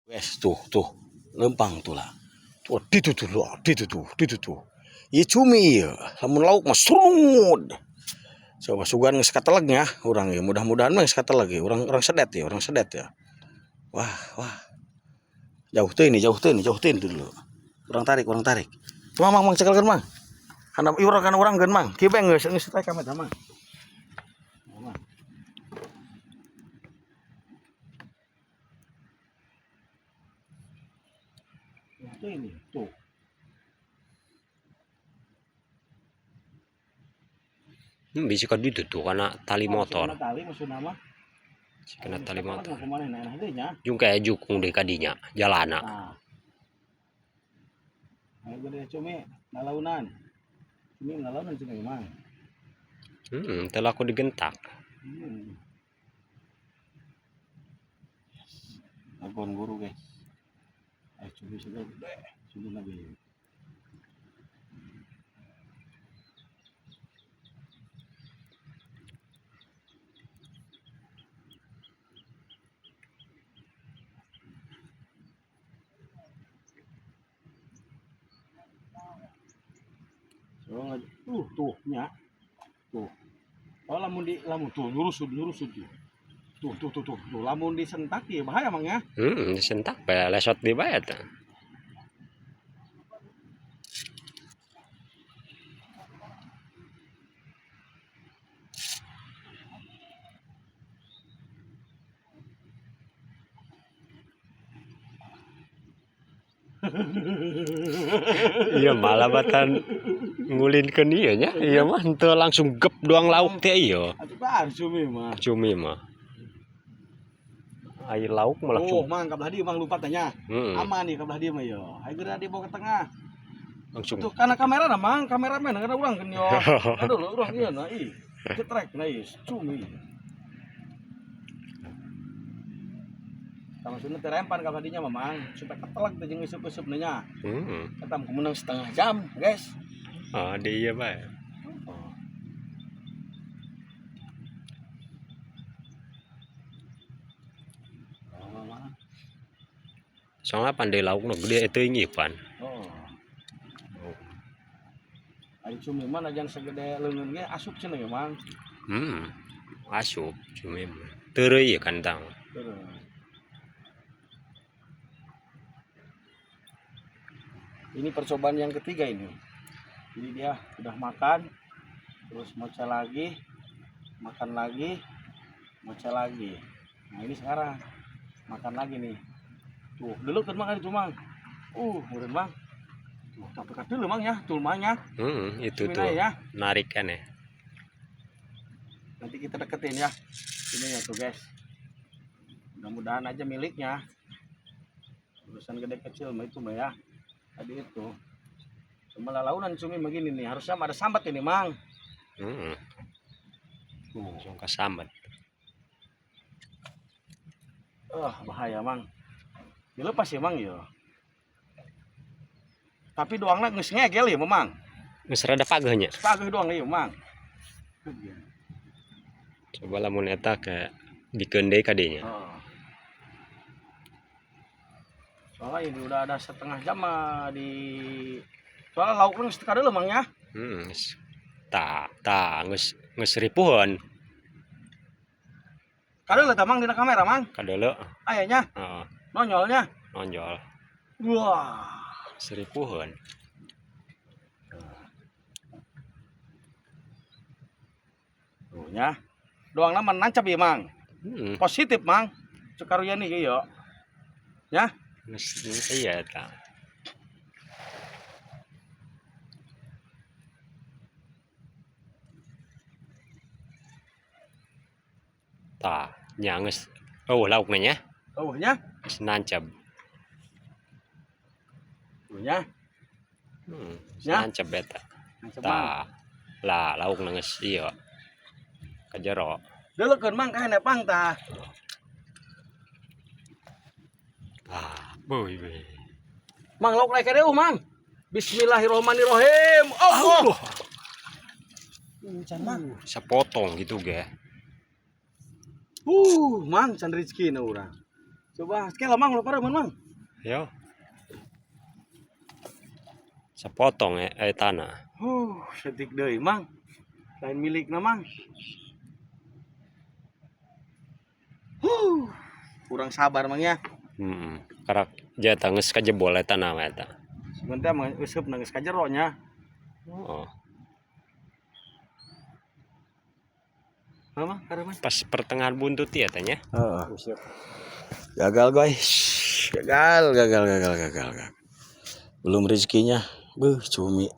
Wes tuh lempang tuh lah. Tuh di tuh. Ieu cumi ieu, lamun lauk mah srungud. Coba sugan geus katelegnya urang ieu, mudah-mudahan mah geus kateleg ieu. Urang sedet ya. Wah. Jauh teuing dulu. Urang tarik. Mang cekelkeun mang. Kana urang geun mang. Kieu bae geus teh ka meta mang. Ini tuh. Bisa ka ditu tuh karena tali motor. Tali maksudna mah. Kena tali motor. Kumaha nah deui nya. Jung kayak jukung di kadinya jalana. Nah. Ayo gede cumi nalaunan. Cumi nalaunan cumi mang. Telah aku digentak. Agon guru guys. Ayo cumi sudah gede. Cumi lagi. Tuh nya. Tuh. Oh lamun tuh nyurusud tuh. Tuh lamun disentak ya bahaya mang ya. Disentak bae lesot di bae tah. Iya malah batan ngulinkeun ieu nya. Iya mah henteu langsung gep doang lauk teh ieu. Atuh Cumi mah. Air lauk malah oh, mang kabelah dieu mang lupa tanya. Aman nih kabelah dieu mah yo. Ayo geura dibawa ke tengah. Langsung. Tuh kana kamera na mang, kameramen kana urang kan yo. Aduh urang ieu na ih. Cetrek na ieu cumi. Kamu sunut terempan kabelah dinya mah mang, supaya ketelak teh jeung iseup-iseup nya. Eta mah kumenang setengah jam, guys. Ah, dia bae. Soalnya pandai laukna gede teuing Ipan. Ari cumi mah najan segede leungeun ge asup cenah ya, Mang. Asup cumi mah. Teureui ieu kan tang. Ini percobaan yang ketiga ini. Jadi dia udah makan, terus mocel lagi, makan lagi, mocel lagi. Nah ini sekarang makan lagi nih. Tuh, dulu kan makan itu mang. Meureun mang. Tuh, tapi kan dulu mang ya, tulmanya. Itu tuh. Ya. Narik kan ya. Nanti kita deketin ya. Ini ya tuh guys. Mudah-mudahan aja miliknya. Urusan gede kecil mah itu mah ya. Tadi itu. Cuma lalaunan cumi begini nih, harusnya ada sambat ini mang. Langsung kasambat. Bahaya mang. Dilepas ya mang ya. Tapi doangna geus ngegel ya mang. Geus rada pageuhnya. Pageuh doang ieu mang. Coba lamun eta ke dikeun deui ka dinya. Soalnya ini udah ada setengah jam soalnya lauknya geus kadeuleum mang ya. Geus ripuheun. Kadeuleum tah mang dina kamera mang. Kadeuleum. Ayahnya. Nonyolnya. Nonjol. Wah. Seripuheun. Tuh nya. Doangna mah nancap ieu mang. Positif mang. Cekaruyan ieu yo. Ya. Iya eta. Tah, nya geus laukna nya. Nya. Geus nancap. Nya. Nancap eta. Tah. Lah laukna geus ieu. Ka jero. Deulekeun mang ka nepang tah. Boy. Mang lauk laek deu mang. Bismillahirrahmanirrahim. Allah. Sapotong gitu ge. Mang can rezeki na urang. Coba sekali mang lo pada mang. Yo. Sepotong tanah. Setik deui mang. Lain milik na mang. Kurang sabar mang ya. Karak jatah geus kajebol eta tanah eta. Sebentar mang useup nang geus kajero nya. Oh. Mama, karema. Pas pertengahan buntut ya tanya. Gagal guys. Gagal. Belum rezekinya. Cumi.